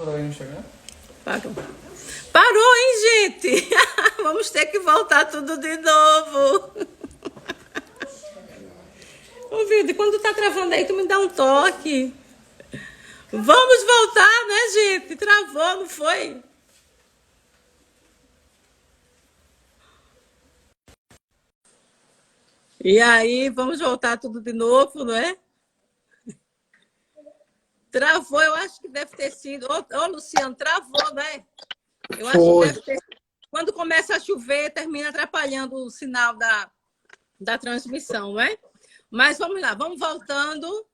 Parou aí no Instagram? Parou. Parou, hein, gente? Vamos ter que voltar tudo de novo. Ô, Vitor, quando tu tá travando aí, tu me dá um toque. Vamos voltar, né, gente? Travou, não foi? E aí, vamos voltar tudo de novo, não é? Travou, eu acho que deve ter sido. Ô, Luciano, travou, né? Eu acho que Foi. deve ter sido. Quando começa a chover, termina atrapalhando o sinal da transmissão, não é? Mas vamos lá, vamos voltando.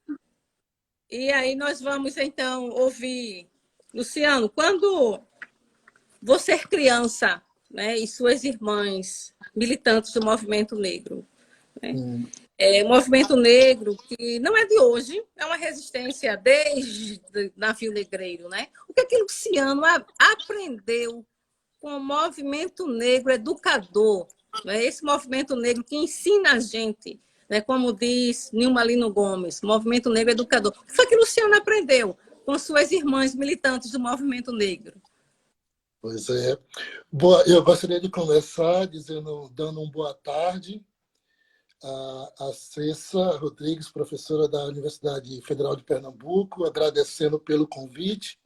E aí nós vamos, então, ouvir. Luciano, quando você é criança, né, e suas irmãs, militantes do movimento negro, né? É um movimento negro que não é de hoje, é uma resistência desde navio negreiro, né? O que é que Luciano aprendeu com o movimento negro educador, né? Esse movimento negro que ensina a gente, né? Como diz Nilma Lino Gomes, movimento negro educador. O que foi que Luciano aprendeu com suas irmãs militantes do movimento negro? Pois é. Eu gostaria de começar dando uma boa tarde à Cessa Rodrigues, professora da Universidade Federal de Pernambuco, agradecendo pelo convite.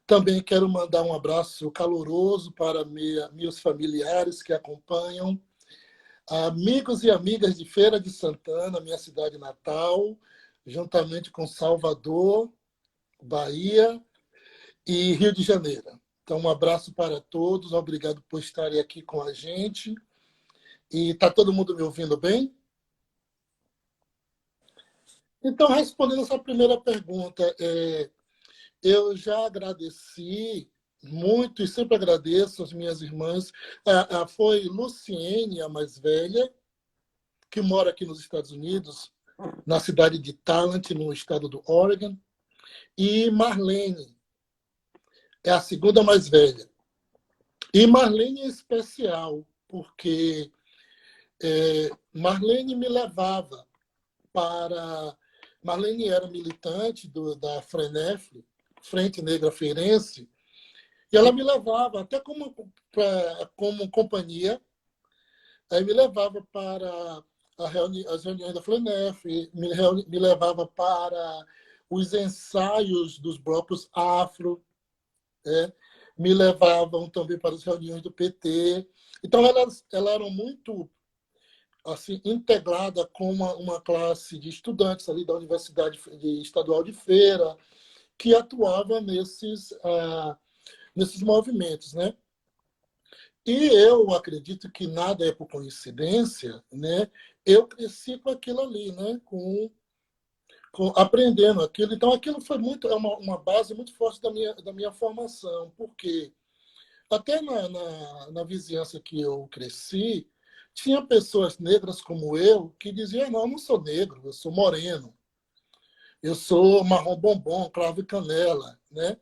Também quero mandar um abraço caloroso para meus familiares que acompanham, amigos e amigas de Feira de Santana, minha cidade natal, juntamente com Salvador, Bahia e Rio de Janeiro. Então, um abraço para todos, obrigado por estarem aqui com a gente. E está todo mundo me ouvindo bem? Então, respondendo essa primeira pergunta, eu já agradeci muito e sempre agradeço as minhas irmãs. Foi Luciene, a mais velha, que mora aqui nos Estados Unidos, na cidade de Talent, no estado do Oregon, e Marlene, é a segunda mais velha. E Marlene é especial, porque Marlene me levava para... Marlene era militante da FRENEF, Frente Negra Feirense, e ela me levava, até como companhia, aí me levava para as reuniões da FRENEF, me levava para os ensaios dos blocos afro, me levavam também para as reuniões do PT. Então, elas eram muito assim, integrada com uma classe de estudantes ali da Universidade Estadual de Feira, que atuava nesses movimentos, né? E eu acredito que nada é por coincidência, né? Eu cresci com aquilo ali, né? Aprendendo aquilo. Então, aquilo foi uma base muito forte da minha formação, porque até na vizinhança que eu cresci, tinha pessoas negras como eu que diziam: não, eu não sou negro, eu sou moreno, eu sou marrom bombom, cravo e canela, né?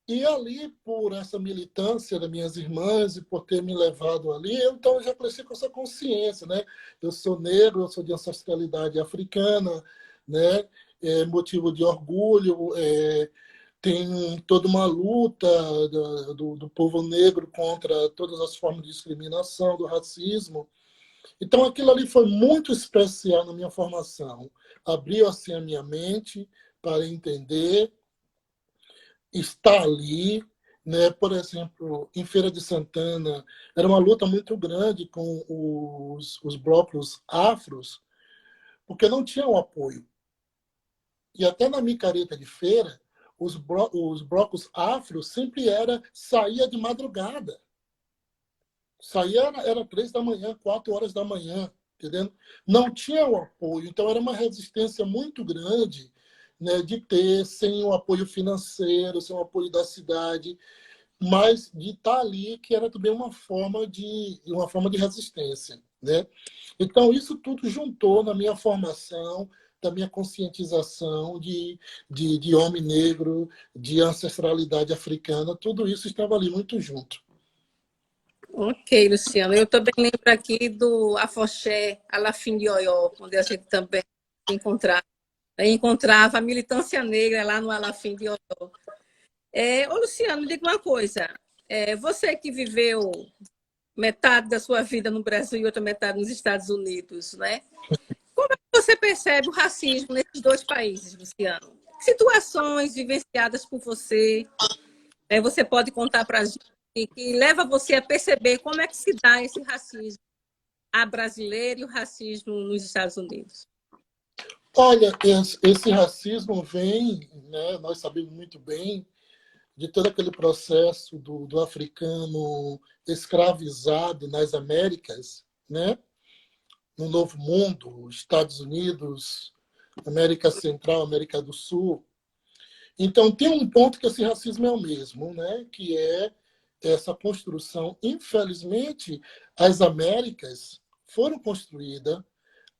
E ali, por essa militância das minhas irmãs e por ter me levado ali, então eu já cresci com essa consciência, né? Eu sou negro, eu sou de ancestralidade africana, né? É motivo de orgulho, tem toda uma luta do povo negro contra todas as formas de discriminação, do racismo. Então, aquilo ali foi muito especial na minha formação. Abriu assim a minha mente para entender, estar ali, né? Por exemplo, em Feira de Santana, era uma luta muito grande com os blocos afros, porque não tinham apoio. E até na micareta de feira, os blocos afros sempre saía de madrugada. Saía era 3 da manhã, 4 horas da manhã, entendendo? Não tinha o apoio, então era uma resistência muito grande, né, de ter, sem o apoio financeiro, sem o apoio da cidade, mas de estar ali, que era também uma forma de resistência, né? Então, isso tudo juntou na minha formação, da minha conscientização de homem negro, de ancestralidade africana, tudo isso estava ali muito junto. Ok, Luciano. Eu também lembro aqui do Afoxé, Alafim de Oió, onde a gente também encontrava a militância negra lá no Alafim de Oió. Ô, Luciano, me diga uma coisa. Você que viveu metade da sua vida no Brasil e outra metade nos Estados Unidos, né? Como é que você percebe o racismo nesses dois países, Luciano? Que situações vivenciadas por você, você pode contar para a gente que leva você a perceber como é que se dá esse racismo a brasileiro e o racismo nos Estados Unidos? Olha, esse racismo vem, né, nós sabemos muito bem, de todo aquele processo do africano escravizado nas Américas, né, no Novo Mundo, Estados Unidos, América Central, América do Sul. Então, tem um ponto que esse racismo é o mesmo, né, que é essa construção. Infelizmente, as Américas foram construídas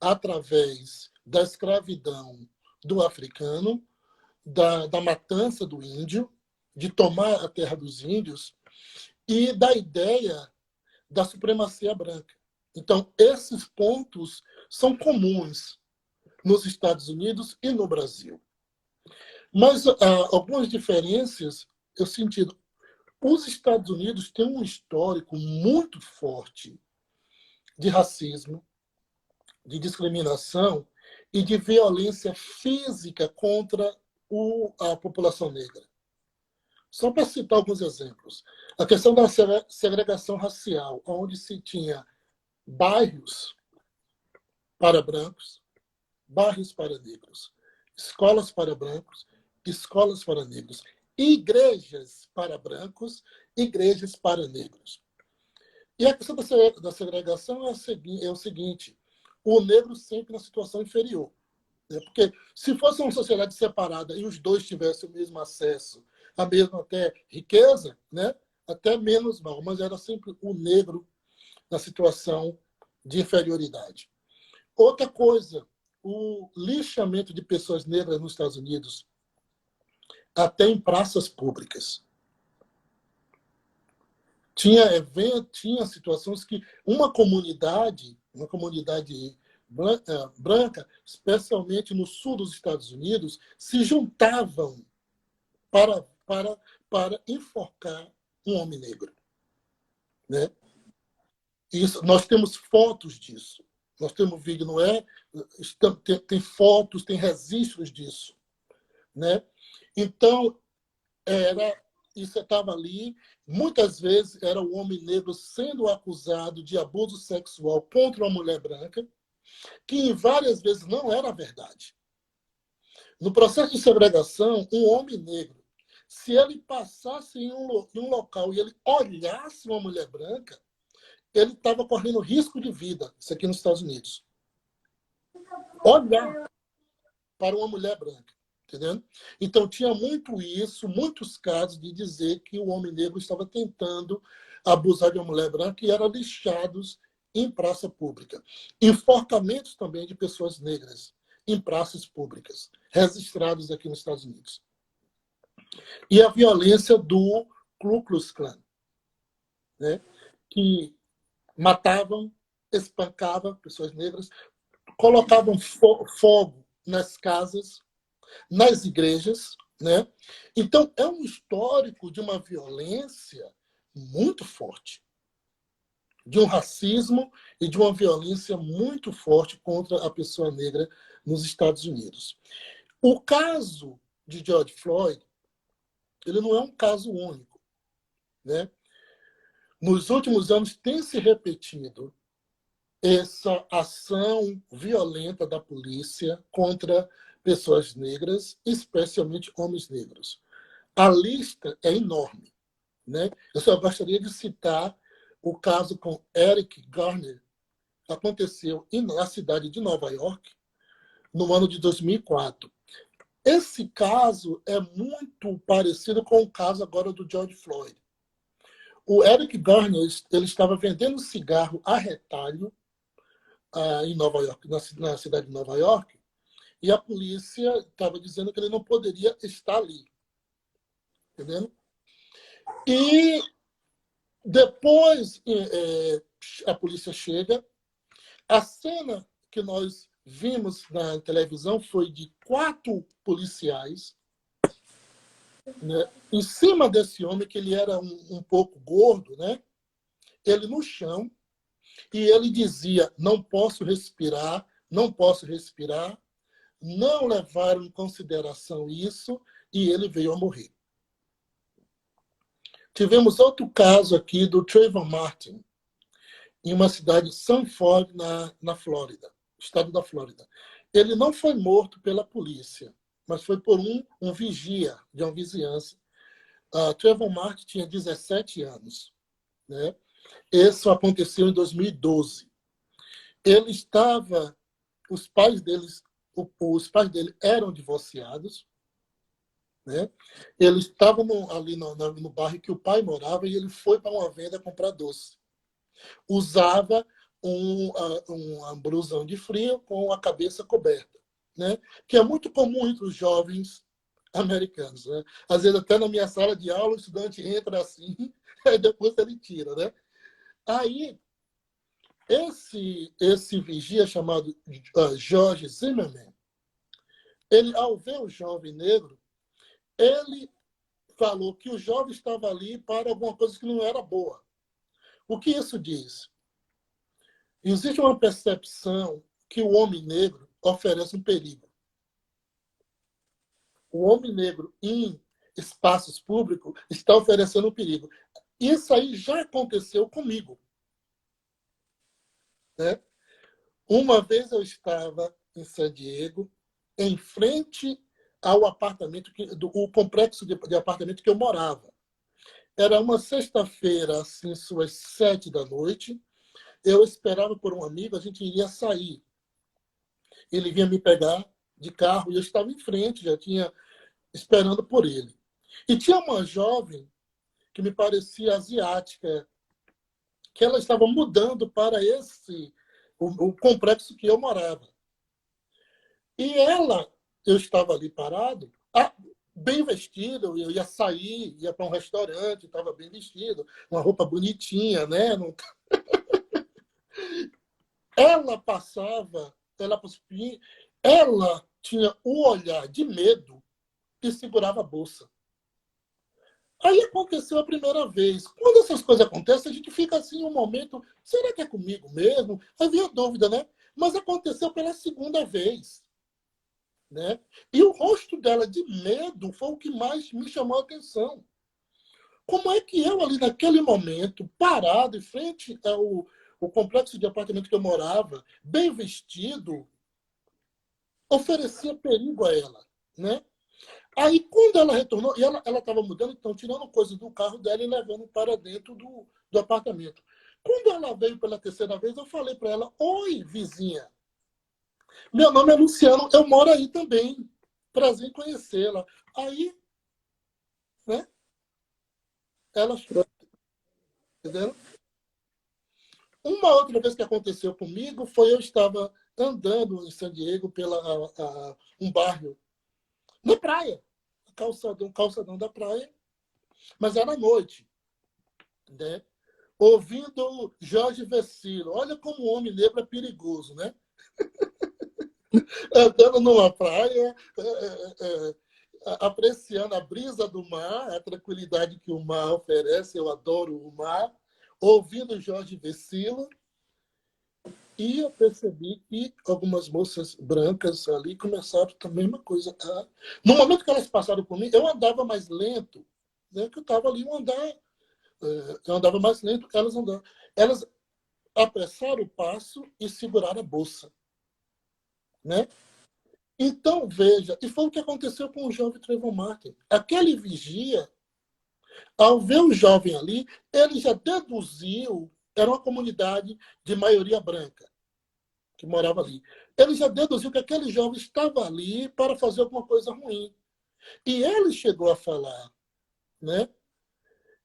através da escravidão do africano, da matança do índio, de tomar a terra dos índios e da ideia da supremacia branca. Então, esses pontos são comuns nos Estados Unidos e no Brasil. Mas algumas diferenças eu senti. Os Estados Unidos têm um histórico muito forte de racismo, de discriminação e de violência física contra a população negra. Só para citar alguns exemplos. A questão da segregação racial, onde se tinha bairros para brancos, bairros para negros, escolas para brancos, escolas para negros, igrejas para brancos, igrejas para negros. E a questão da segregação é o seguinte: o negro sempre na situação inferior. Né? Porque se fosse uma sociedade separada e os dois tivessem o mesmo acesso, a mesma até riqueza, né? Até menos mal, mas era sempre o negro na situação de inferioridade. Outra coisa, o lixamento de pessoas negras nos Estados Unidos, até em praças públicas. Tinha situações que uma comunidade branca, especialmente no sul dos Estados Unidos, se juntavam para enforcar um homem negro. Né? Isso, nós temos fotos disso. Nós temos vídeo, não é? Tem fotos, tem registros disso. Né? Então, isso estava ali. Muitas vezes era o homem negro sendo acusado de abuso sexual contra uma mulher branca, que várias vezes não era verdade. No processo de segregação, um homem negro, se ele passasse em um local e ele olhasse uma mulher branca, ele estava correndo risco de vida, isso aqui nos Estados Unidos. Olhar para uma mulher branca. Entendendo? Então, tinha muito isso, muitos casos de dizer que o homem negro estava tentando abusar de uma mulher branca e eram lixados em praça pública. Enforcamentos também de pessoas negras em praças públicas, registrados aqui nos Estados Unidos. E a violência do Ku Klux Klan, né? Que matavam, espancavam pessoas negras, colocavam fogo nas casas, nas igrejas, né? Então, é um histórico de uma violência muito forte, de um racismo e de uma violência muito forte contra a pessoa negra nos Estados Unidos. O caso de George Floyd, ele não é um caso único, né? Nos últimos anos tem se repetido essa ação violenta da polícia contra pessoas negras, especialmente homens negros. A lista é enorme. Né? Eu só gostaria de citar o caso com Eric Garner, que aconteceu na cidade de Nova York, no ano de 2004. Esse caso é muito parecido com o caso agora do George Floyd. O Eric Garner, ele estava vendendo cigarro a retalho em Nova York, na cidade de Nova York, e a polícia estava dizendo que ele não poderia estar ali. Entendendo? E depois a polícia chega. A cena que nós vimos na televisão foi de 4 policiais né? Em cima desse homem, que ele era um pouco gordo, né? Ele no chão, e ele dizia: não posso respirar, não posso respirar. Não levaram em consideração isso e ele veio a morrer. Tivemos outro caso aqui do Trayvon Martin, em uma cidade de Sanford, na Flórida, estado da Flórida. Ele não foi morto pela polícia, mas foi por um vigia de uma vizinhança. Trayvon Martin tinha 17 anos. Né? Isso aconteceu em 2012. Ele estava... Os pais dele eram divorciados. Né? Eles estavam ali no bairro que o pai morava e ele foi para uma venda comprar doce. Usava um blusão de frio com a cabeça coberta, né? Que é muito comum entre os jovens americanos. Né? Às vezes, até na minha sala de aula, o estudante entra assim, e depois ele tira. Né? Aí, esse vigia chamado George Zimmerman, ele, ao ver o jovem negro, ele falou que o jovem estava ali para alguma coisa que não era boa. O que isso diz? Existe uma percepção que o homem negro oferece um perigo. O homem negro em espaços públicos está oferecendo um perigo. Isso aí já aconteceu comigo. Né? Uma vez eu estava em San Diego, em frente ao apartamento, o complexo de apartamento que eu morava. Era uma sexta-feira, assim, suas 7 da noite. Eu esperava por um amigo, a gente iria sair. Ele vinha me pegar de carro e eu estava em frente, já tinha esperando por ele. E tinha uma jovem que me parecia asiática, que ela estava mudando para o complexo que eu morava. E eu estava ali parado, bem vestido, eu ia sair, ia para um restaurante, estava bem vestido, uma roupa bonitinha, né? Ela passava, ela tinha o olhar de medo e segurava a bolsa. Aí aconteceu a primeira vez. Quando essas coisas acontecem, a gente fica assim um momento, será que é comigo mesmo? Havia dúvida, né? Mas aconteceu pela segunda vez. Né? E o rosto dela de medo foi o que mais me chamou a atenção. Como é que eu ali naquele momento, parado em frente ao complexo de apartamento que eu morava, bem vestido, oferecia perigo a ela, né? Aí, quando ela retornou, e ela estava mudando, então, tirando coisas do carro dela e levando para dentro do apartamento. Quando ela veio pela terceira vez, eu falei para ela: oi, vizinha. Meu nome é Luciano, eu moro aí também. Prazer em conhecê-la. Aí, né? Ela chorou, entendeu? Uma outra vez que aconteceu comigo foi eu estava andando em San Diego pela um bairro na praia, calçadão da praia, mas era à noite, né? Ouvindo Jorge Vecilo. Olha como o homem negro é perigoso, né? Andando numa praia, apreciando a brisa do mar, a tranquilidade que o mar oferece. Eu adoro o mar. Ouvindo Jorge Vecilo, e eu percebi que algumas moças brancas ali começaram a mesma coisa. No momento que elas passaram por mim, eu andava mais lento, né? Que eu estava ali, eu andava mais lento, elas andavam. Elas apressaram o passo e seguraram a bolsa. Né? Então, veja, e foi o que aconteceu com o jovem Trayvon Martin. Aquele vigia, ao ver o jovem ali, ele já deduziu, era uma comunidade de maioria branca que morava ali. Ele já deduziu que aquele jovem estava ali para fazer alguma coisa ruim. E ele chegou a falar, né,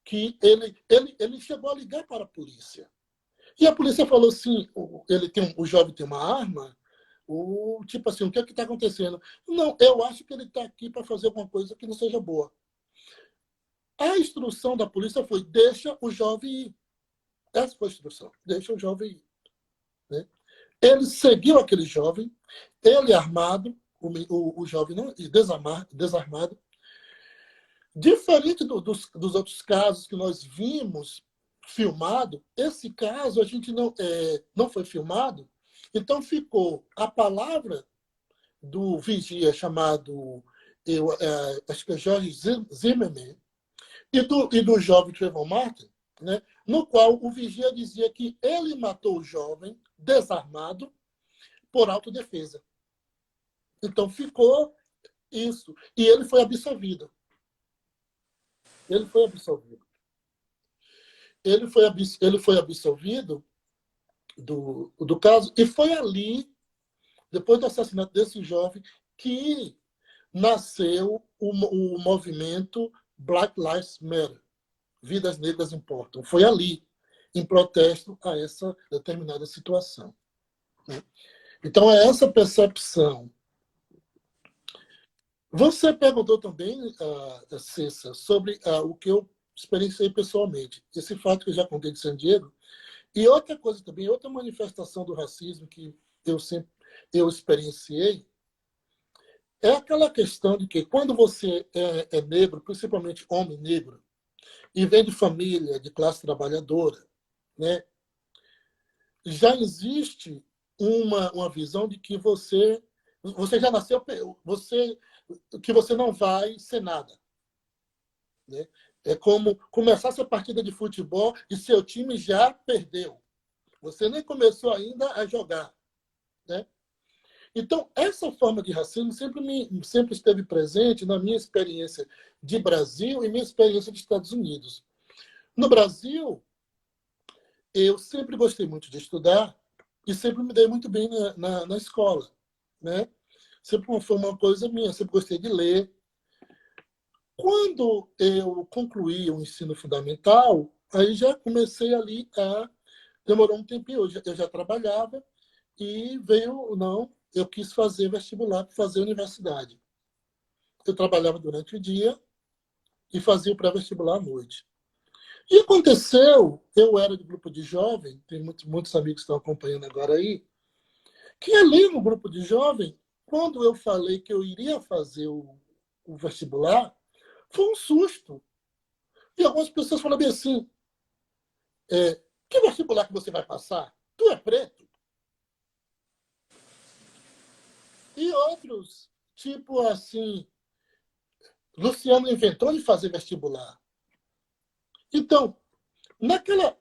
que ele chegou a ligar para a polícia. E a polícia falou assim, o jovem tem uma arma, tipo assim, o que é que está acontecendo? Não, eu acho que ele está aqui para fazer alguma coisa que não seja boa. A instrução da polícia foi: deixa o jovem ir. Essa foi a instrução: deixa o jovem ir. Né? Ele seguiu aquele jovem, ele armado, o jovem não, desarmado, Diferente dos outros casos que nós vimos filmado, esse caso a gente não foi filmado, então ficou a palavra do vigia chamado, acho que é George Zimmerman, e do jovem Trayvon Martin, né, no qual o vigia dizia que ele matou o jovem desarmado por autodefesa. Então ficou isso. E ele foi absolvido. Ele foi absolvido. Ele foi absolvido do caso, e foi ali, depois do assassinato desse jovem, que nasceu o movimento Black Lives Matter. Vidas negras importam. Foi ali, em protesto a essa determinada situação. Então, é essa percepção. Você perguntou também, Cessa, sobre o que eu experienciei pessoalmente. Esse fato que eu já contei de San Diego. E outra coisa também, outra manifestação do racismo que eu experienciei, é aquela questão de que quando você é negro, principalmente homem negro, e vem de família, de classe trabalhadora, né, já existe uma visão de que você já nasceu, que você não vai ser nada. Né? É como começar sua partida de futebol e seu time já perdeu. Você nem começou ainda a jogar. Né? Então, essa forma de racismo sempre esteve presente na minha experiência de Brasil e minha experiência dos Estados Unidos. No Brasil, eu sempre gostei muito de estudar e sempre me dei muito bem na escola. Né? Sempre foi uma coisa minha, sempre gostei de ler. Quando eu concluí o ensino fundamental, aí já comecei ali demorou um tempinho, eu já trabalhava, e eu quis fazer vestibular para fazer universidade. Eu trabalhava durante o dia e fazia o pré-vestibular à noite. E aconteceu, eu era do grupo de jovem, tem muitos amigos que estão acompanhando agora aí, que ali no grupo de jovem, quando eu falei que eu iria fazer o vestibular, foi um susto. E algumas pessoas falaram bem assim, que vestibular que você vai passar? Tu é preto? E outros, tipo assim, Luciano inventou de fazer vestibular. Então, naquela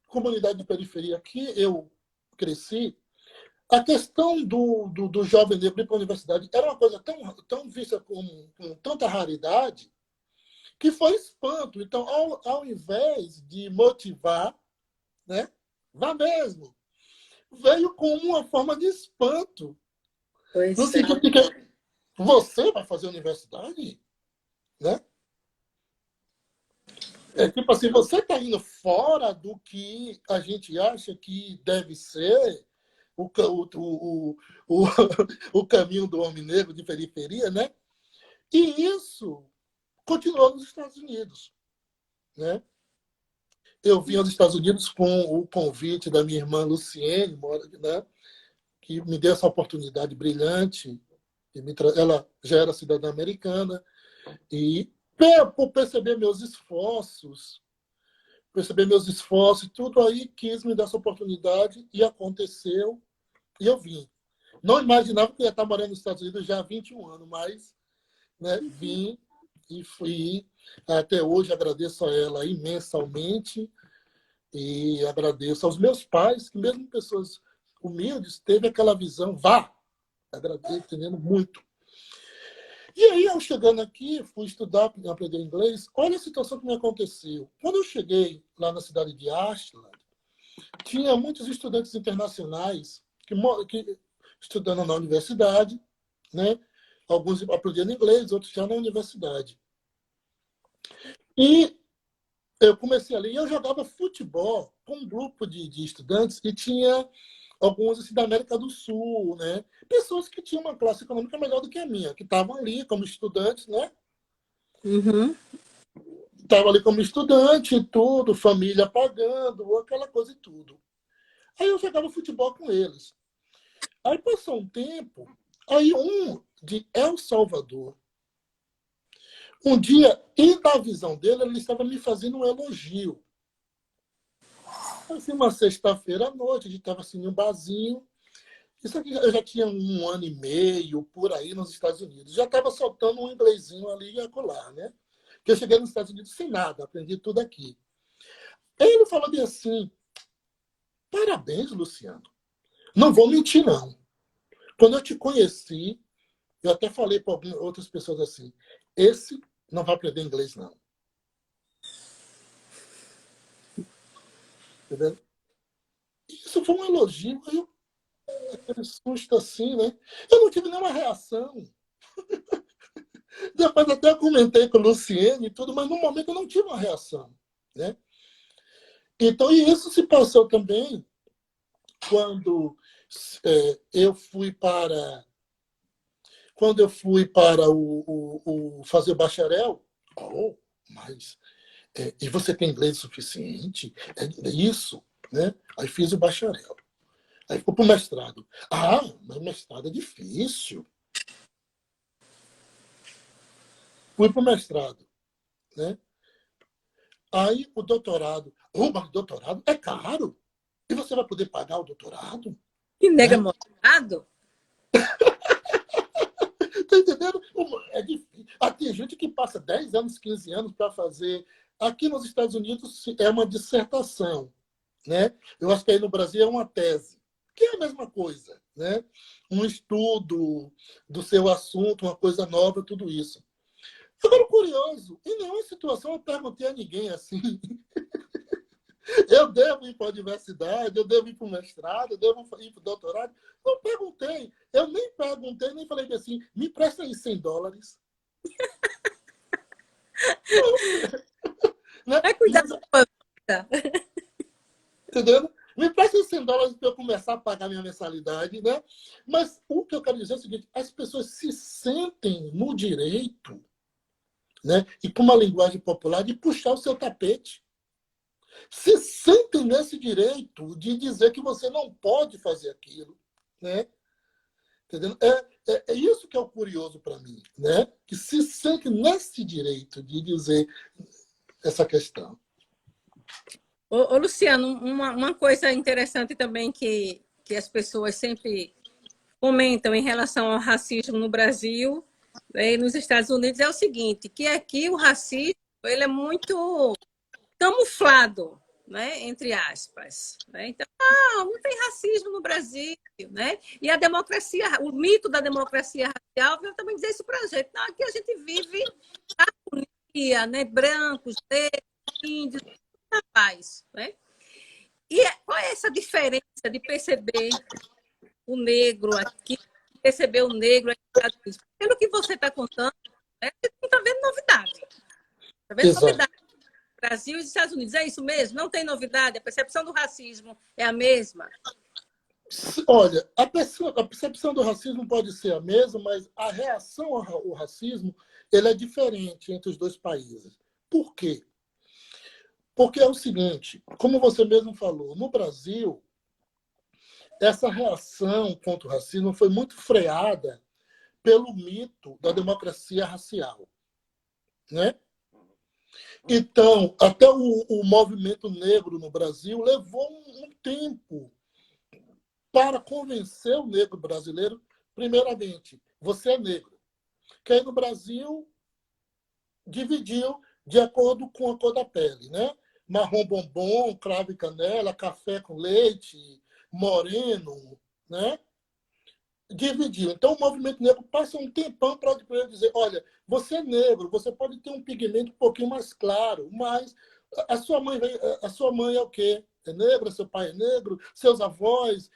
comunidade de periferia que eu cresci, a questão do jovem negro ir para a universidade era uma coisa tão vista com tanta raridade que foi espanto. Então, ao invés de motivar, né, vá mesmo, veio como uma forma de espanto. No sentido de que você vai fazer universidade? Né? É tipo assim, você está indo fora do que a gente acha que deve ser o, o caminho do homem negro de periferia, né? E isso continuou nos Estados Unidos. Né? Eu vim aos Estados Unidos com o convite da minha irmã Luciene, né? Que me deu essa oportunidade brilhante. Ela já era cidadã americana. E por perceber meus esforços, tudo aí quis me dar essa oportunidade e aconteceu, e eu vim. Não imaginava que ia estar morando nos Estados Unidos já há 21 anos, mas né, vim e fui. Até hoje agradeço a ela imensamente e agradeço aos meus pais, que mesmo pessoas humildes, teve aquela visão, vá, agradeço, entendendo muito. E aí, eu chegando aqui, fui estudar, aprender inglês. Olha a situação que me aconteceu. Quando eu cheguei lá na cidade de Ashland, tinha muitos estudantes internacionais que estudando na universidade, né? Alguns aprendendo inglês, outros já na universidade. E eu comecei ali, e eu jogava futebol com um grupo de estudantes e tinha alguns assim, da América do Sul, né? Pessoas que tinham uma classe econômica melhor do que a minha, que estavam ali como estudantes, né? Uhum. Estava ali como estudante e tudo, família pagando, aquela coisa e tudo. Aí eu jogava futebol com eles. Aí passou um tempo, aí um de El Salvador, Um dia, e na visão dele, ele estava me fazendo um elogio. Assim, uma sexta-feira à noite, a gente estava assim, num barzinho. Isso aqui eu já tinha 1 ano e meio, por aí, nos Estados Unidos. Já estava soltando um inglesinho ali e acolá, né? Porque eu cheguei nos Estados Unidos sem nada, aprendi tudo aqui. Ele falou bem assim, parabéns, Luciano. Não vou mentir, não. Quando eu te conheci, eu até falei para outras pessoas assim, esse não vai aprender inglês, não. Entendeu? Isso foi um elogio. Aí eu, aquele susto assim, né? Eu não tive nenhuma reação. Depois até comentei com o Luciene e tudo, mas no momento eu não tive uma reação, né? Então, e isso se passou também quando eu fui para o fazer bacharel. Oh, mas e você tem inglês suficiente? É isso, né? Aí fiz o bacharel. Aí fui para o mestrado. Ah, mas mestrado é difícil. Fui para o mestrado, né? Aí o doutorado. Oh, mas doutorado é caro. E você vai poder pagar o doutorado? Que nega Né? molhado. Tá entendendo? É difícil. Tem gente que passa 10 anos, 15 anos para fazer. Aqui nos Estados Unidos é uma dissertação, né? Eu acho que aí no Brasil é uma tese, que é a mesma coisa, né? Um estudo do seu assunto, uma coisa nova, tudo isso. Agora, curioso, em nenhuma situação eu perguntei a ninguém assim. Eu devo ir para a universidade, eu devo ir para o mestrado, eu devo ir para o doutorado. Não perguntei. Eu nem perguntei, nem falei assim, me presta aí $100. Né? Vai cuidar da sua vida. Entendeu? Me presta aí $100 para eu começar a pagar minha mensalidade. Né? Mas o que eu quero dizer é o seguinte, as pessoas se sentem no direito, né? E com uma linguagem popular, de puxar o seu tapete. Se sentem nesse direito de dizer que você não pode fazer aquilo, né? Entendeu? É isso que é o curioso para mim, né? Que se sente nesse direito de dizer essa questão. Ô, Luciano, uma coisa interessante também que as pessoas sempre comentam em relação ao racismo no Brasil e nos Estados Unidos é o seguinte, que aqui o racismo ele é muito camuflado, né, entre aspas. Né? Então, não tem racismo no Brasil. Né? E a democracia, o mito da democracia racial veio também dizer isso para a gente. Não, aqui a gente vive harmonia, né? Brancos, negros, índios, paz. Né? E qual é essa diferença de perceber o negro aqui, perceber o negro aqui? Pelo que você está contando, né? Você não está vendo novidade. Está vendo Exato. novidade? Brasil e Estados Unidos. É isso mesmo? Não tem novidade? A percepção do racismo é a mesma? Olha, a percepção do racismo pode ser a mesma, mas a reação ao racismo ele é diferente entre os dois países. Por quê? Porque é o seguinte, como você mesmo falou, no Brasil, essa reação contra o racismo foi muito freada pelo mito da democracia racial, né? Então, até o movimento negro no Brasil levou um tempo para convencer o negro brasileiro, primeiramente, você é negro. Que aí no Brasil dividiu de acordo com a cor da pele, né? Marrom bombom, cravo e canela, café com leite, moreno, né? Dividiu. Então, o movimento negro passa um tempão para dizer, olha, você é negro, você pode ter um pigmento um pouquinho mais claro, mas a sua mãe é o quê? É negra, seu pai é negro, seus avós,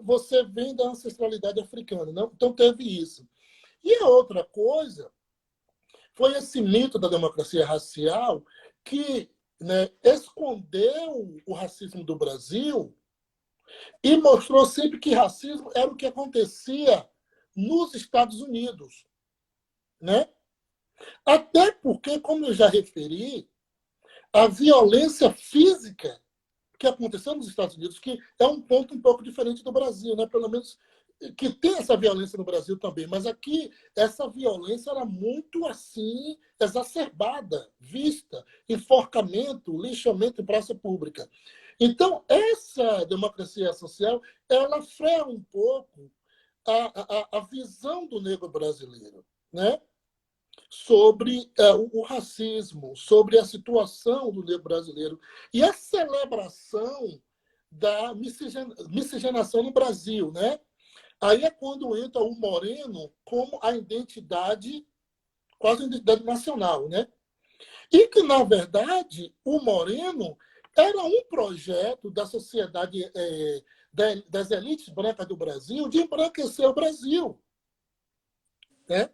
você vem da ancestralidade africana. Não? Então, teve isso. E a outra coisa foi esse mito da democracia racial que, né, escondeu o racismo do Brasil e mostrou sempre que racismo era o que acontecia nos Estados Unidos. Né? Até porque, como eu já referi, a violência física que aconteceu nos Estados Unidos, que é um ponto um pouco diferente do Brasil, né? Pelo menos que tem essa violência no Brasil também, mas aqui essa violência era muito assim exacerbada, vista, enforcamento, lixamento em praça pública. Então, essa democracia social, ela freia um pouco a visão do negro brasileiro, né? Sobre o racismo, sobre a situação do negro brasileiro e a celebração da miscigenação no Brasil, né? Aí é quando entra o moreno como a identidade, quase a identidade nacional, né? E que, na verdade, o moreno era um projeto da sociedade, das elites brancas do Brasil, de embranquecer o Brasil, né?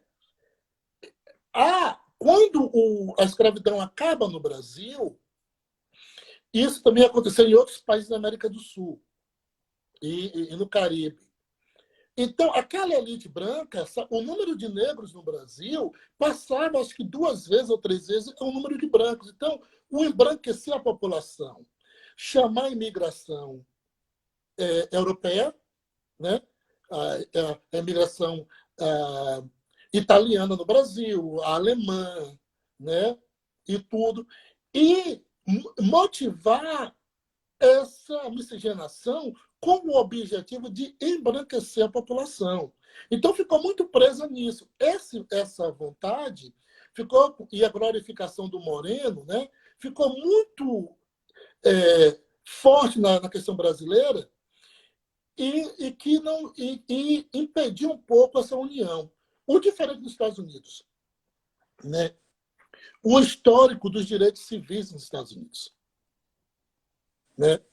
Quando a escravidão acaba no Brasil, isso também aconteceu em outros países da América do Sul e no Caribe. Então, aquela elite branca, o número de negros no Brasil passava, acho que 2 vezes ou 3 vezes o número de brancos. Então, o embranquecer a população, chamar a imigração europeia, né? a imigração italiana no Brasil, a alemã, né? E tudo. E motivar essa miscigenação com o objetivo de embranquecer a população. Então, ficou muito presa nisso. Essa vontade ficou, e a glorificação do moreno, né, ficou muito forte na questão brasileira e impediu um pouco essa união. O diferente dos Estados Unidos, né? O histórico dos direitos civis nos Estados Unidos, né?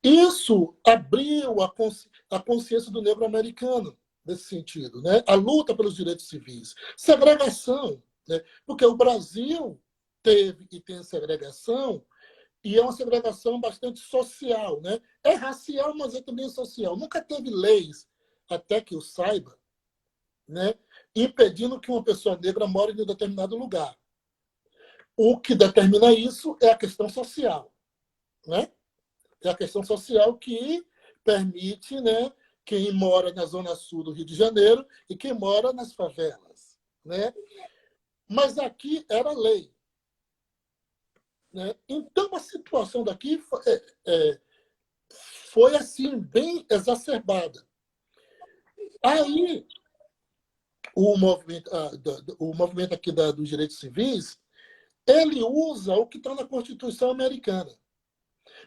Isso abriu a consciência do negro americano nesse sentido, né? A luta pelos direitos civis, segregação, né? Porque o Brasil teve e tem segregação, e é uma segregação bastante social, né? É racial, mas é também social. Nunca teve leis, até que eu saiba, né, impedindo que uma pessoa negra more em um determinado lugar. O que determina isso é a questão social, né? É a questão social que permite, né, quem mora na zona sul do Rio de Janeiro e quem mora nas favelas, né? Mas aqui era lei, né? Então a situação daqui foi assim bem exacerbada. Aí o movimento aqui dos direitos civis, ele usa o que está na Constituição americana.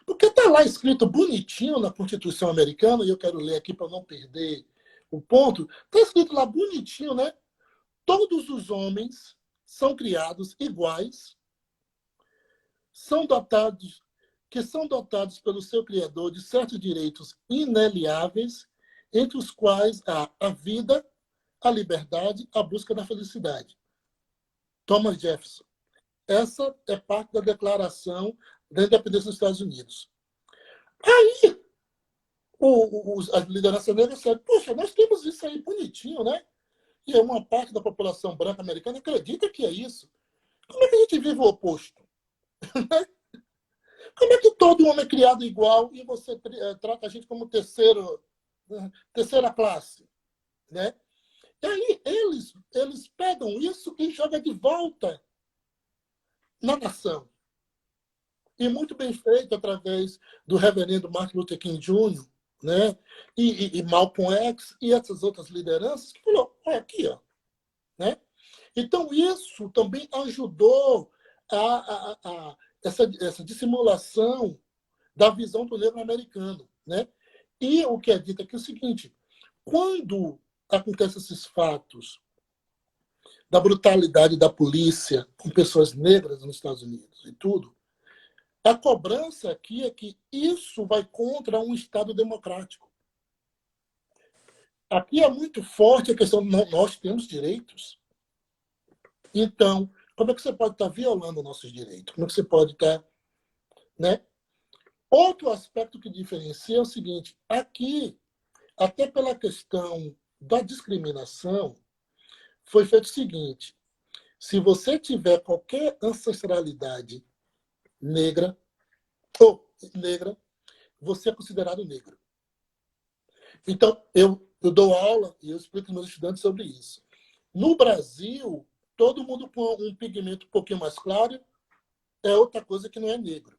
Porque está lá escrito bonitinho na Constituição americana, e eu quero ler aqui para não perder o ponto, está escrito lá bonitinho, né? Todos os homens são criados iguais, que são dotados pelo seu Criador de certos direitos inalienáveis, entre os quais há a vida, a liberdade, a busca da felicidade. Thomas Jefferson. Essa é parte da Declaração da Independência dos Estados Unidos. Aí, as lideranças negras disseram, poxa, nós temos isso aí bonitinho, né? E uma parte da população branca americana acredita que é isso. Como é que a gente vive o oposto? Como é que todo homem é criado igual e você trata a gente como terceira classe? Né? E aí eles pegam isso e jogam de volta na nação. E muito bem feito através do reverendo Martin Luther King Jr., né? e Malcolm X e essas outras lideranças que falou, aqui, ó. Né? Então, isso também ajudou essa dissimulação da visão do negro americano. Né? E o que é dito aqui é o seguinte, quando acontecem esses fatos da brutalidade da polícia com pessoas negras nos Estados Unidos e tudo, a cobrança aqui é que isso vai contra um Estado democrático. Aqui é muito forte a questão de nós temos direitos. Então, como é que você pode estar violando nossos direitos? Como é que você pode estar... Né? Outro aspecto que diferencia é o seguinte, aqui, até pela questão da discriminação, foi feito o seguinte, se você tiver qualquer ancestralidade negra, você é considerado negro. Então, eu dou aula e eu explico aos meus estudantes sobre isso. No Brasil, todo mundo com um pigmento um pouquinho mais claro é outra coisa que não é negro.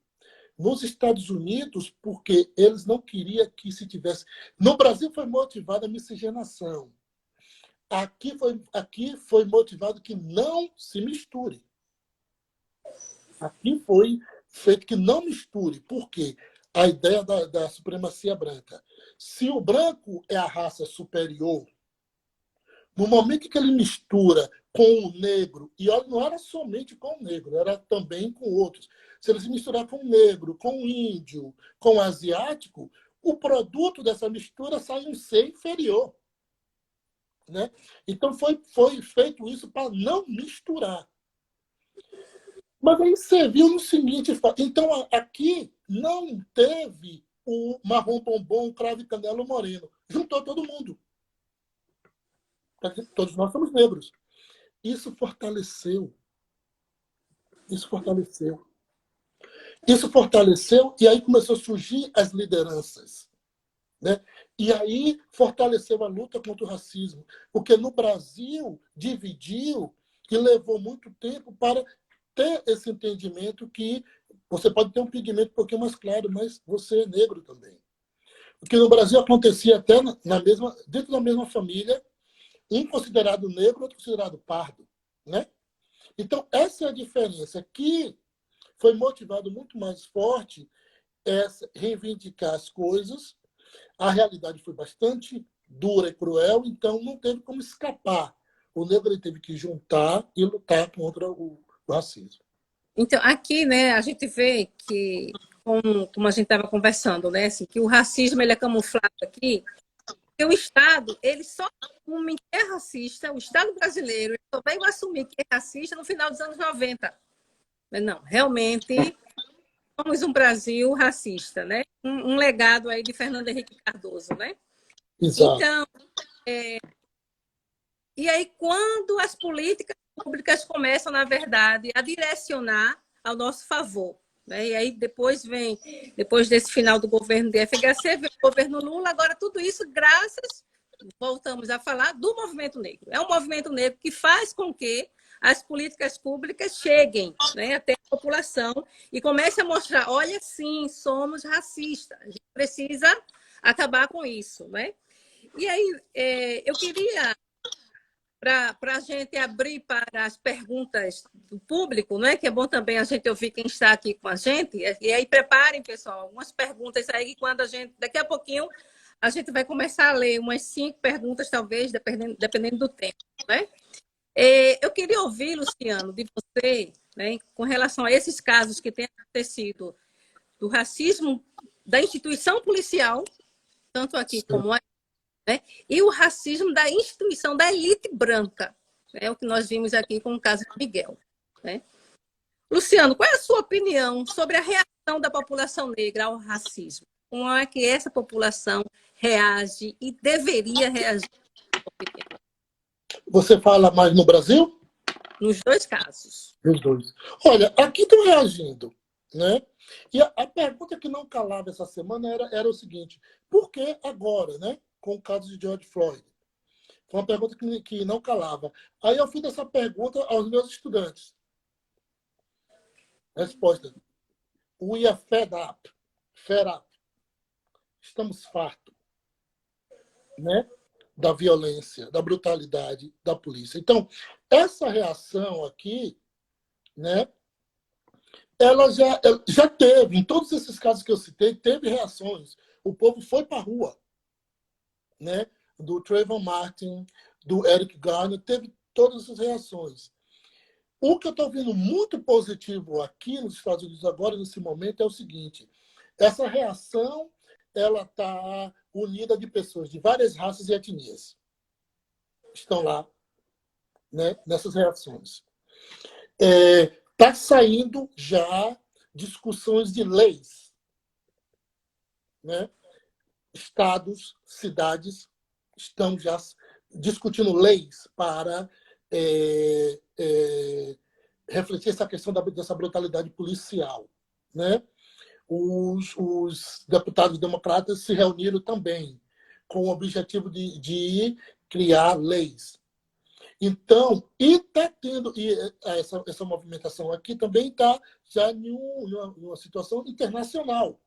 Nos Estados Unidos, porque eles não queriam que se tivesse... No Brasil foi motivada a miscigenação. Aqui foi motivado que não se misture. Aqui foi feito que não misture. Por quê? A ideia da supremacia branca. Se o branco é a raça superior, no momento que ele mistura com o negro, e não era somente com o negro, era também com outros. Se ele se misturar com o negro, com o índio, com o asiático, o produto dessa mistura sai um ser inferior. Né? Então foi feito isso para não misturar. Mas aí você viu no seguinte, então aqui não teve o marrom bombom, o cravo e canela moreno. Juntou todo mundo. Todos nós somos negros. Isso fortaleceu. Isso fortaleceu. Isso fortaleceu e aí começou a surgir as lideranças. Né? E aí fortaleceu a luta contra o racismo. Porque no Brasil dividiu e levou muito tempo para ter esse entendimento que você pode ter um pigmento um pouquinho mais claro, mas você é negro também. Porque no Brasil acontecia até dentro da mesma família, um considerado negro, outro considerado pardo. Né? Então, essa é a diferença. Que foi motivado muito mais forte reivindicar as coisas. A realidade foi bastante dura e cruel, então não teve como escapar. O negro ele teve que juntar e lutar contra o racismo. Então, aqui, né, a gente vê que, como a gente estava conversando, né, assim, que o racismo ele é camuflado aqui, porque o Estado, ele só assume que é racista, o Estado brasileiro ele só veio assumir que é racista no final dos anos 90. Mas não, realmente somos um Brasil racista, né? Um legado aí de Fernando Henrique Cardoso, né? Exato. Então, e aí quando as políticas públicas começam, na verdade, a direcionar ao nosso favor, né? E aí depois desse final do governo do FHC, vem o governo Lula, agora tudo isso voltamos a falar do movimento negro. É um movimento negro que faz com que as políticas públicas cheguem, né, até a população e comecem a mostrar, olha, sim, somos racistas, a gente precisa acabar com isso. Né? E aí, eu queria, para a gente abrir para as perguntas do público, né, que é bom também a gente ouvir quem está aqui com a gente, e aí preparem, pessoal, algumas perguntas aí que daqui a pouquinho, a gente vai começar a ler umas 5 perguntas, talvez, dependendo do tempo. Né? Eu queria ouvir, Luciano, de você, né, com relação a esses casos que têm acontecido do racismo da instituição policial, tanto aqui como aí, né, e o racismo da instituição da elite branca, né, o que nós vimos aqui com o caso de Miguel. Né? Luciano, qual é a sua opinião sobre a reação da população negra ao racismo? Como é que essa população reage e deveria reagir? Você fala mais no Brasil? Nos 2 casos. Os dois. Olha, aqui estão reagindo. Né? E a pergunta que não calava essa semana era o seguinte: por que agora, né? Com o caso de George Floyd? Foi uma pergunta que não calava. Aí eu fiz essa pergunta aos meus estudantes. Resposta: we are fed up. Fed up. Estamos fartos, né? Da violência, da brutalidade da polícia. Então, essa reação aqui, né? Ela já teve, em todos esses casos que eu citei, teve reações. O povo foi para a rua, né? Do Trayvon Martin, do Eric Garner, teve todas essas reações. O que eu estou vendo muito positivo aqui nos Estados Unidos agora, nesse momento, é o seguinte: essa reação ela está unida de pessoas de várias raças e etnias. Estão lá, né, nessas reações. Está saindo já discussões de leis. Né? Estados, cidades estão já discutindo leis para refletir essa questão dessa brutalidade policial. Né? Os deputados democratas se reuniram também com o objetivo de criar leis. Então, e está tendo, e essa movimentação aqui também está já em uma situação internacional,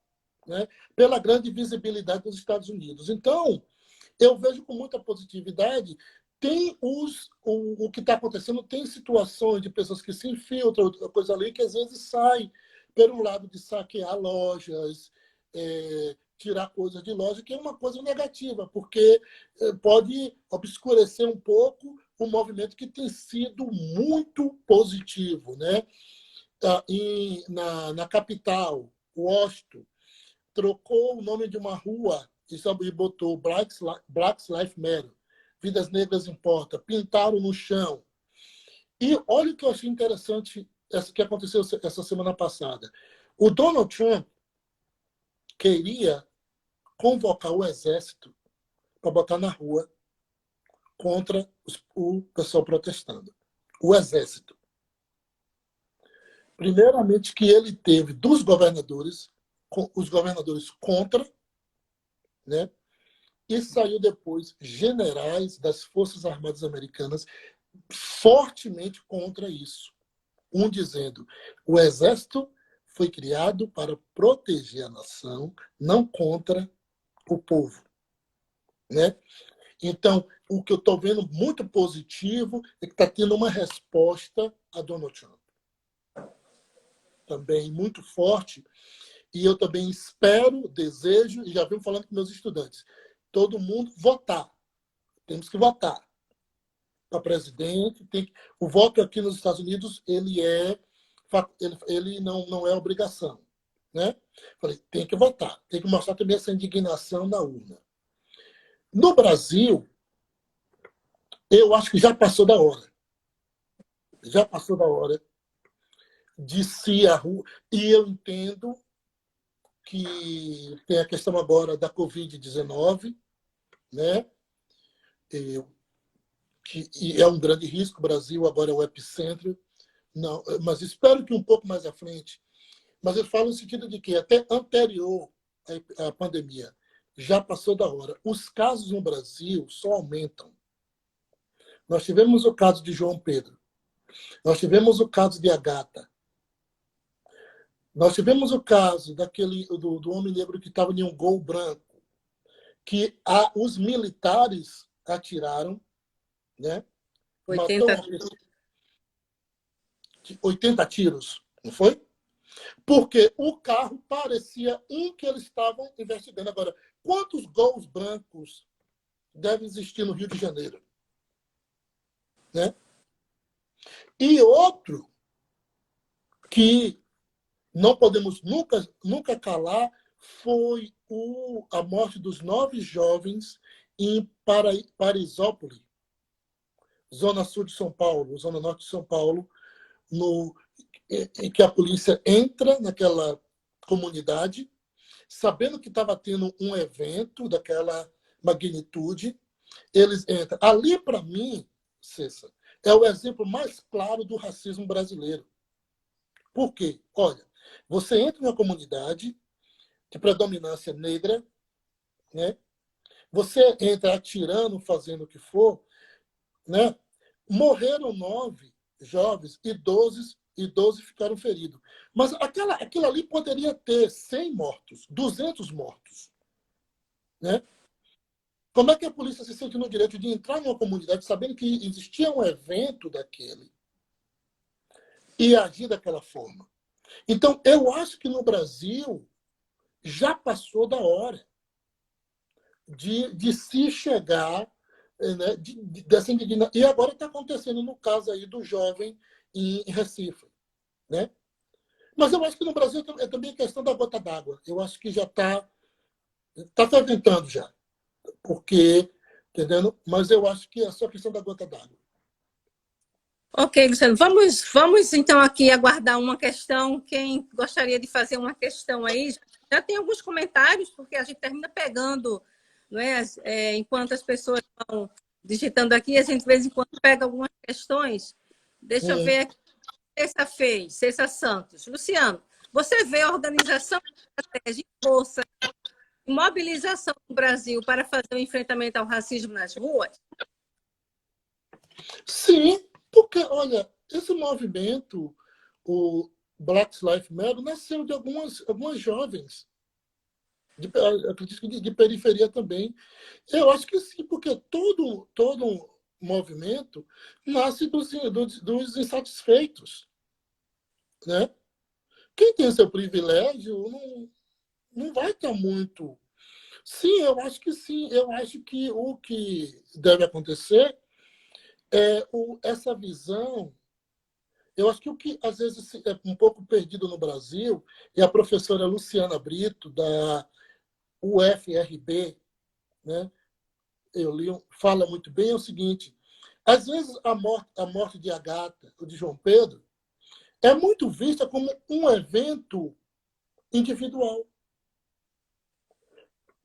né? Pela grande visibilidade dos Estados Unidos. Então, eu vejo com muita positividade. Tem o que está acontecendo, tem situações de pessoas que se infiltram, outra coisa ali, que às vezes saem pelo lado de saquear lojas, tirar coisas de loja, que é uma coisa negativa, porque pode obscurecer um pouco o movimento que tem sido muito positivo, né? Na capital, Washington, trocou o nome de uma rua e botou Black Lives Matter, Vidas Negras Importam, pintaram no chão. E olha o que eu achei interessante, que aconteceu essa semana passada. O Donald Trump queria convocar o exército para botar na rua contra o pessoal protestando. O exército. Primeiramente, que ele teve dos governadores, os governadores contra, né? E saiu depois generais das Forças Armadas Americanas fortemente contra isso. Um dizendo, o exército foi criado para proteger a nação, não contra o povo, né? Então, o que eu estou vendo muito positivo é que está tendo uma resposta a Donald Trump. Também muito forte. E eu também espero, desejo, e já venho falando com meus estudantes, todo mundo votar. Temos que votar para presidente. O voto aqui nos Estados Unidos ele não é obrigação, né? Falei, tem que votar, tem que mostrar também essa indignação na urna. No Brasil, eu acho que já passou da hora. Já passou da hora de se a rua. E eu entendo que tem a questão agora da Covid-19, né? E é um grande risco. O Brasil agora é o epicentro. Não, mas espero que um pouco mais à frente. Mas eu falo no sentido de que até anterior à pandemia já passou da hora. Os casos no Brasil só aumentam. Nós tivemos o caso de João Pedro. Nós tivemos o caso de Agatha. Nós tivemos o caso do homem negro que estava em um Gol branco, que os militares atiraram, né? 80 tiros, não foi? Porque o carro parecia um que eles estavam investigando. Agora, quantos gols brancos devem existir no Rio de Janeiro? Né? E outro que não podemos nunca calar foi a morte dos 9 jovens em Paraisópolis, zona sul de São Paulo, zona norte de São Paulo, em que a polícia entra naquela comunidade, sabendo que estava tendo um evento daquela magnitude, eles entram. Ali, para mim, Cessa, é o exemplo mais claro do racismo brasileiro. Por quê? Olha, você entra numa comunidade de predominância negra, né? Você entra atirando, fazendo o que for, né? Morreram 9 jovens e 12 ficaram feridos. Mas aquilo ali poderia ter 100 mortos, 200 mortos. Né? Como é que a polícia se sente no direito de entrar numa comunidade sabendo que existia um evento daquele e agir daquela forma? Então, eu acho que no Brasil já passou da hora de se chegar, né, dessa indignação. E agora está acontecendo no caso aí do jovem em Recife. Né? Mas eu acho que no Brasil é também questão da gota d'água. Eu acho que já está fermentando já. Porque, entendendo? Mas eu acho que é só questão da gota d'água. Ok, Luciano. Vamos então aqui aguardar uma questão. Quem gostaria de fazer uma questão aí? Já tem alguns comentários, porque a gente termina pegando, não é? Enquanto as pessoas estão digitando aqui, a gente de vez em quando pega algumas questões. Deixa eu ver aqui. Cessa Santos. Luciano, você vê a organização de estratégia e força mobilização no Brasil para fazer o enfrentamento ao racismo nas ruas? Sim, porque, olha, esse movimento, o Black Lives Matter, nasceu de algumas jovens, acredito que de periferia também. Eu acho que sim, porque todo movimento nasce dos insatisfeitos, né? Quem tem seu privilégio não vai estar muito. Sim, eu acho que sim. Eu acho que o que deve acontecer é essa visão. Eu acho que o que às vezes é um pouco perdido no Brasil, e a professora Luciana Brito, da UFRB, né? Eu li, fala muito bem, é o seguinte: às vezes a morte de Agatha ou de João Pedro é muito vista como um evento individual,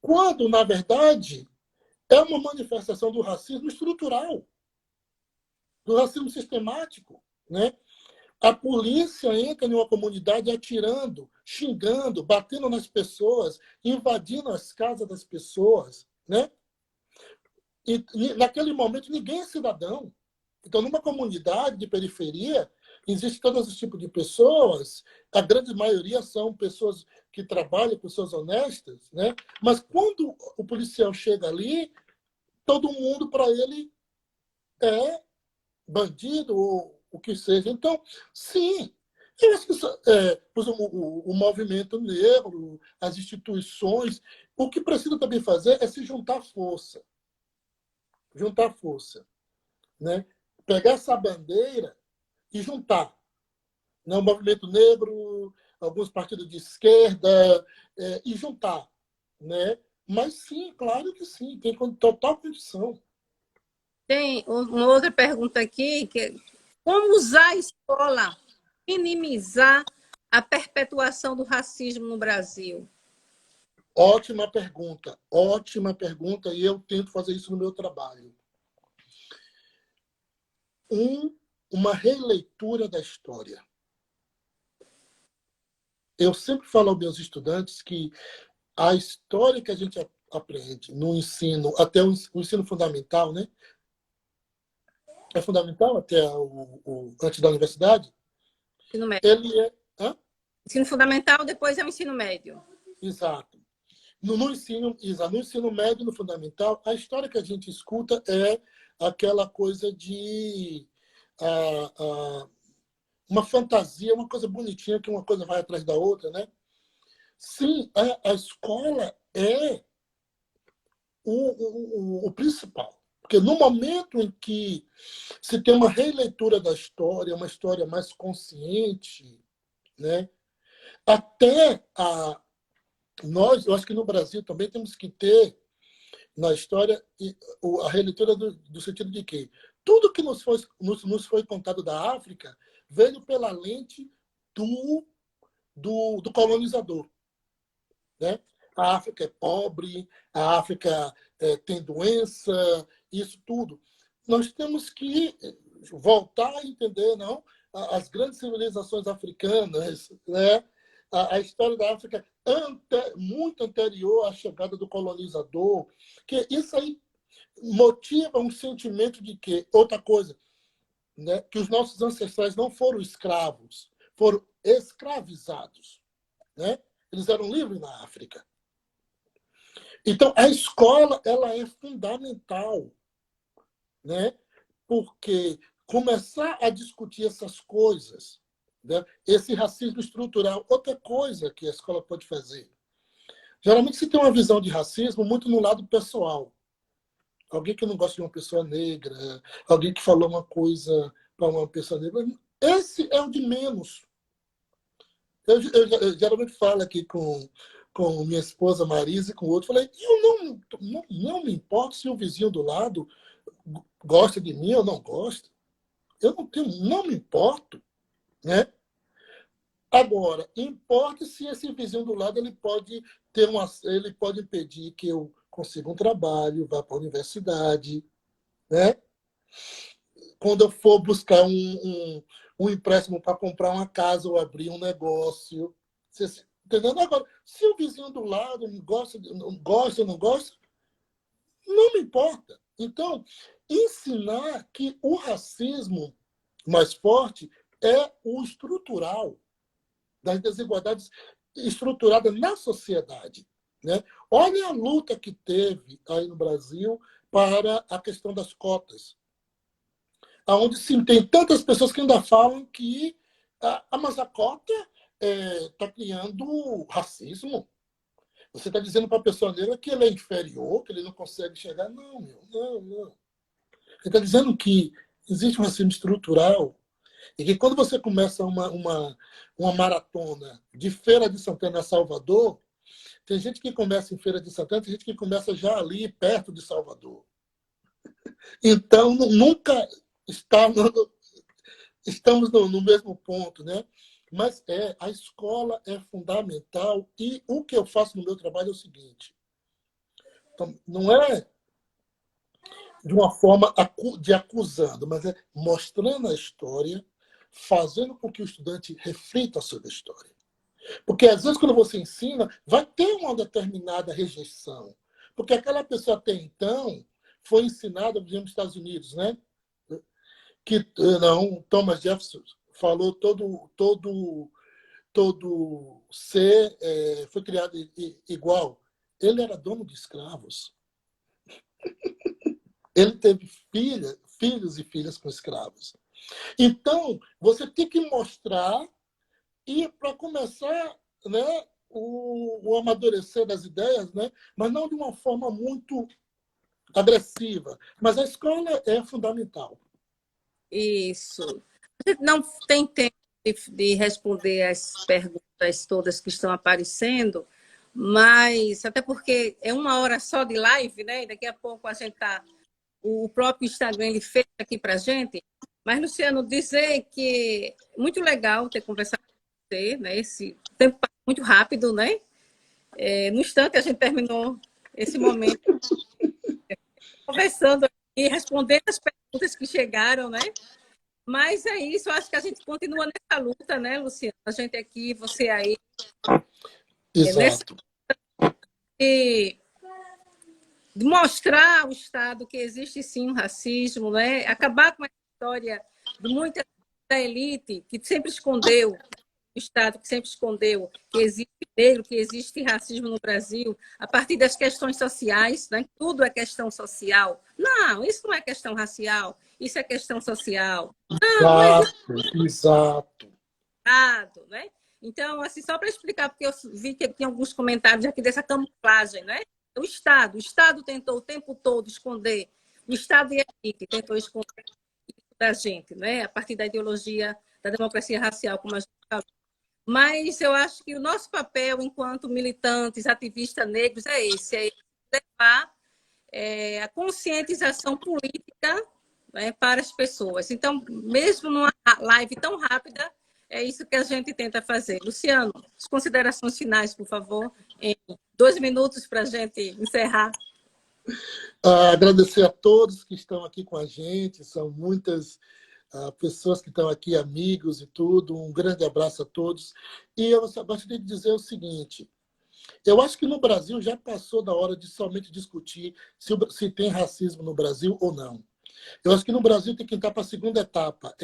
quando, na verdade, é uma manifestação do racismo estrutural, do racismo sistemático, né? A polícia entra em uma comunidade atirando, xingando, batendo nas pessoas, invadindo as casas das pessoas, né? E naquele momento ninguém é cidadão. Então, numa comunidade de periferia, existe todos os tipos de pessoas. A grande maioria são pessoas que trabalham, pessoas honestas, né? Mas quando o policial chega ali, todo mundo para ele é bandido ou o que seja. Então, sim, eu acho que por exemplo, o movimento negro, as instituições, o que precisa também fazer é se juntar força, né? Pegar essa bandeira e juntar, né? O movimento negro, alguns partidos de esquerda, e juntar, né? Mas sim, claro que sim, tem total condição. Tem uma outra pergunta aqui, que é como usar a escola, minimizar a perpetuação do racismo no Brasil? Ótima pergunta, e eu tento fazer isso no meu trabalho. Uma releitura da história. Eu sempre falo aos meus estudantes que a história que a gente aprende no ensino, até o ensino fundamental, né? É fundamental até antes da universidade. Ensino médio. Ele é. Hã? Ensino fundamental, depois é o ensino médio. Exato. No ensino médio e no fundamental, a história que a gente escuta é aquela coisa de uma fantasia, uma coisa bonitinha, que uma coisa vai atrás da outra, né? Sim, a escola é o principal. Porque no momento em que se tem uma releitura da história, uma história mais consciente, né? Até nós, eu acho que no Brasil também temos que ter na história a releitura do sentido de que tudo que nos foi contado da África veio pela lente do colonizador, né? A África é pobre, a África tem doença, isso tudo. Nós temos que voltar a entender, não, as grandes civilizações africanas, né? A história da África muito anterior à chegada do colonizador, que isso aí motiva um sentimento de que outra coisa, né? Que os nossos ancestrais não foram escravos, foram escravizados, né? Eles eram livres na África. Então, a escola ela é fundamental, né? Porque começar a discutir essas coisas, né? Esse racismo estrutural, outra coisa que a escola pode fazer. Geralmente se tem uma visão de racismo muito no lado pessoal. Alguém que não gosta de uma pessoa negra, alguém que falou uma coisa para uma pessoa negra. Esse é o de menos. Eu geralmente falo aqui com minha esposa Marisa e com o outro, falei, eu não me importo se o vizinho do lado gosta de mim ou não gosta. Eu não me importo, né? Agora, importa se esse vizinho do lado ele pode impedir que eu consiga um trabalho, vá para a universidade, né? Quando eu for buscar um empréstimo para comprar uma casa ou abrir um negócio, Entendendo? Agora, se o vizinho do lado não gosta, não me importa. Então, ensinar que o racismo mais forte é o estrutural, das desigualdades estruturadas na sociedade. Né? Olha a luta que teve aí no Brasil para a questão das cotas, onde sim, tem tantas pessoas que ainda falam que mas a cota está criando racismo. Você está dizendo para a pessoa negra que ele é inferior, que ele não consegue chegar. Não, meu, não, não. Você está dizendo que existe um racismo estrutural e que quando você começa uma maratona de Feira de Santana a Salvador, tem gente que começa em Feira de Santana, tem gente que começa já ali perto de Salvador. Então, nunca estamos no mesmo ponto, né? Mas a escola é fundamental e o que eu faço no meu trabalho é o seguinte. Então, não é de uma forma de acusando, mas é mostrando a história, fazendo com que o estudante reflita sobre a história. Porque, às vezes, quando você ensina, vai ter uma determinada rejeição. Porque aquela pessoa, até então, foi ensinada, por exemplo, nos Estados Unidos, né? Que não, Thomas Jefferson falou todo ser foi criado igual. Ele era dono de escravos. Ele teve filhos e filhas com escravos. Então, você tem que mostrar e para começar, né, o amadurecer das ideias, né, mas não de uma forma muito agressiva. Mas a escola é fundamental. Isso. A gente não tem tempo de responder as perguntas todas que estão aparecendo, mas até porque é 1 hora só de live, né? E daqui a pouco a gente tá. O próprio Instagram ele fez aqui para a gente. Mas, Luciano, dizer que é muito legal ter conversado com você, né? Esse tempo passa muito rápido, né? No instante a gente terminou esse momento conversando e respondendo as perguntas que chegaram, né? Mas é isso, eu acho que a gente continua nessa luta, né, Luciano? A gente aqui, você aí, nessa Exato. de mostrar ao Estado que existe sim um racismo, né? Acabar com a história de muita da elite que sempre escondeu, o Estado que sempre escondeu que existe negro, que existe racismo no Brasil, a partir das questões sociais, né? Tudo é questão social. Não, isso não é questão racial, isso é questão social. Não, não existe Exato. Estado, né? Então, assim, só para explicar, porque eu vi que tinha alguns comentários aqui dessa camuflagem, né? O Estado tentou o tempo todo esconder, o Estado e a elite tentou esconder da gente, né? A partir da ideologia da democracia racial, como a gente falou. Mas eu acho que o nosso papel enquanto militantes, ativistas negros, é esse, é levar a conscientização política, né, para as pessoas. Então, mesmo numa live tão rápida, é isso que a gente tenta fazer. Luciano, as considerações finais, por favor, em 2 minutos para a gente encerrar. Agradecer a todos que estão aqui com a gente, são muitas pessoas que estão aqui, amigos e tudo. Um grande abraço a todos. E eu só gostaria de dizer o seguinte: eu acho que no Brasil já passou da hora de somente discutir se tem racismo no Brasil ou não. Eu acho que no Brasil tem que entrar para a segunda etapa.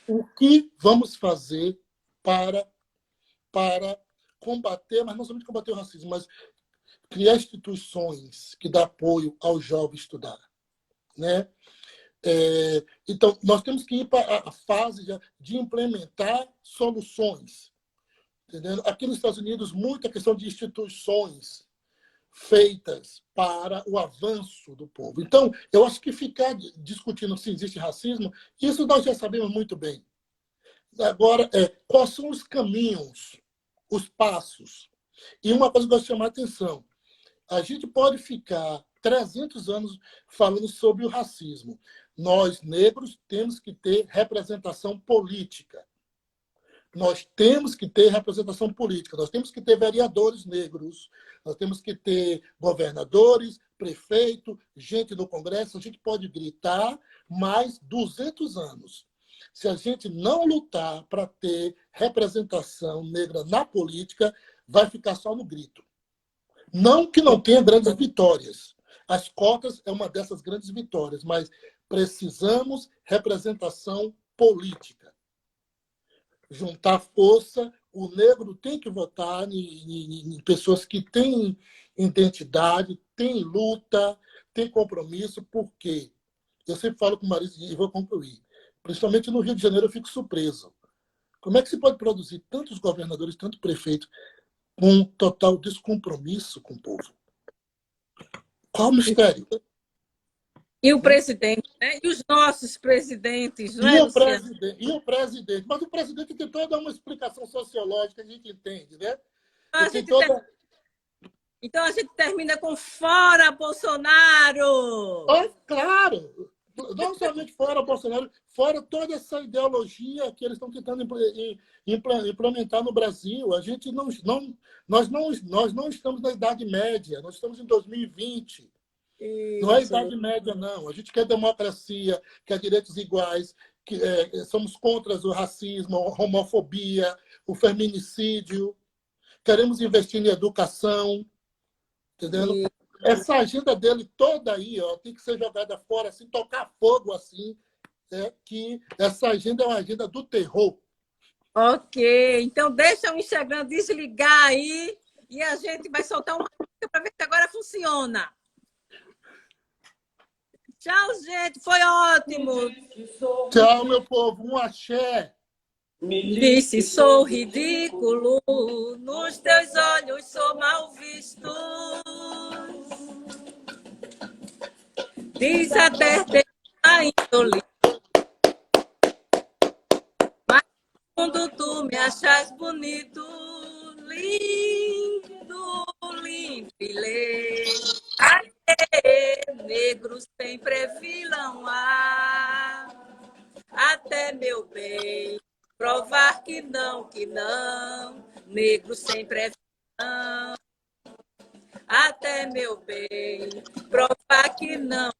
O que vamos fazer para combater, mas não somente combater o racismo, mas criar instituições que dão apoio ao jovem estudar, né? Então, nós temos que ir para a fase de implementar soluções. Entendeu? Aqui nos Estados Unidos, muita questão de instituições feitas para o avanço do povo. Então, eu acho que ficar discutindo se existe racismo, isso nós já sabemos muito bem. Agora, quais são os caminhos, os passos? E uma coisa que eu gosto de chamar a atenção: a gente pode ficar 300 anos falando sobre o racismo. Nós, negros, temos que ter representação política. Nós temos que ter representação política. Nós temos que ter vereadores negros. Nós temos que ter governadores, prefeito, gente no Congresso. A gente pode gritar mais 200 anos. Se a gente não lutar para ter representação negra na política, vai ficar só no grito. Não que não tenha grandes vitórias. As cotas é uma dessas grandes vitórias, mas precisamos representação política. Juntar força, o negro tem que votar em pessoas que têm identidade, têm luta, têm compromisso, porque eu sempre falo com o Marisa e vou concluir. Principalmente no Rio de Janeiro, eu fico surpreso. Como é que se pode produzir tantos governadores, tantos prefeitos, com total descompromisso com o povo? Qual o mistério? E o presidente, né? E os nossos presidentes, não E é, o Luciano? presidente? E o presidente? Mas o presidente tem toda uma explicação sociológica, a gente entende, né? Então Ele a tem gente, toda... então a gente termina com fora Bolsonaro! Oh, claro! Não somente fora Bolsonaro, fora toda essa ideologia que eles estão tentando implementar no Brasil. A gente nós não estamos na Idade Média, nós estamos em 2020. Não é Isso. Idade Média, não. A gente quer democracia, quer direitos iguais, somos contra o racismo, a homofobia, o feminicídio, queremos investir em educação, entendendo? E... Essa agenda dele toda aí, ó, tem que ser jogada fora, assim, tocar fogo assim, que essa agenda é uma agenda do terror. Ok, então deixa o Instagram desligar aí e a gente vai soltar uma música para ver se agora funciona. Tchau, gente, foi ótimo. Tchau, meu povo, um axé. Me disse, sou ridículo, nos teus olhos sou mal visto. Diz até ter a índole, mas quando tu me achas bonito, lindo, lindo e lê. Negro sempre é vilão, até meu bem. Provar que não, negro sempre é vilão. Até meu bem, provar que não,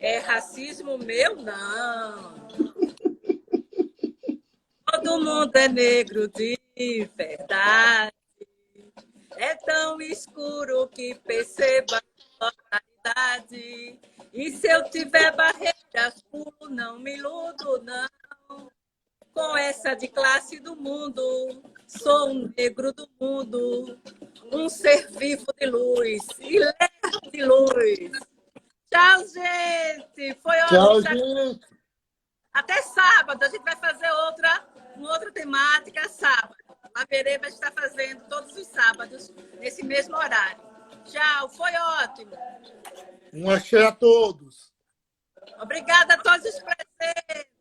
é racismo meu, não. Todo mundo é negro de verdade. É tão escuro que perceba a claridade. E se eu tiver barreiras, pulo, não me iludo, não. Com essa de classe do mundo, sou um negro do mundo, um ser vivo de luz e lerdo de luz. Tchau, gente! Foi Tchau, ótimo. gente. Até sábado, a gente vai fazer uma outra temática sábado. A Vereba está fazendo todos os sábados, nesse mesmo horário. Tchau, foi ótimo. Um axé a todos. Obrigada a todos os presentes.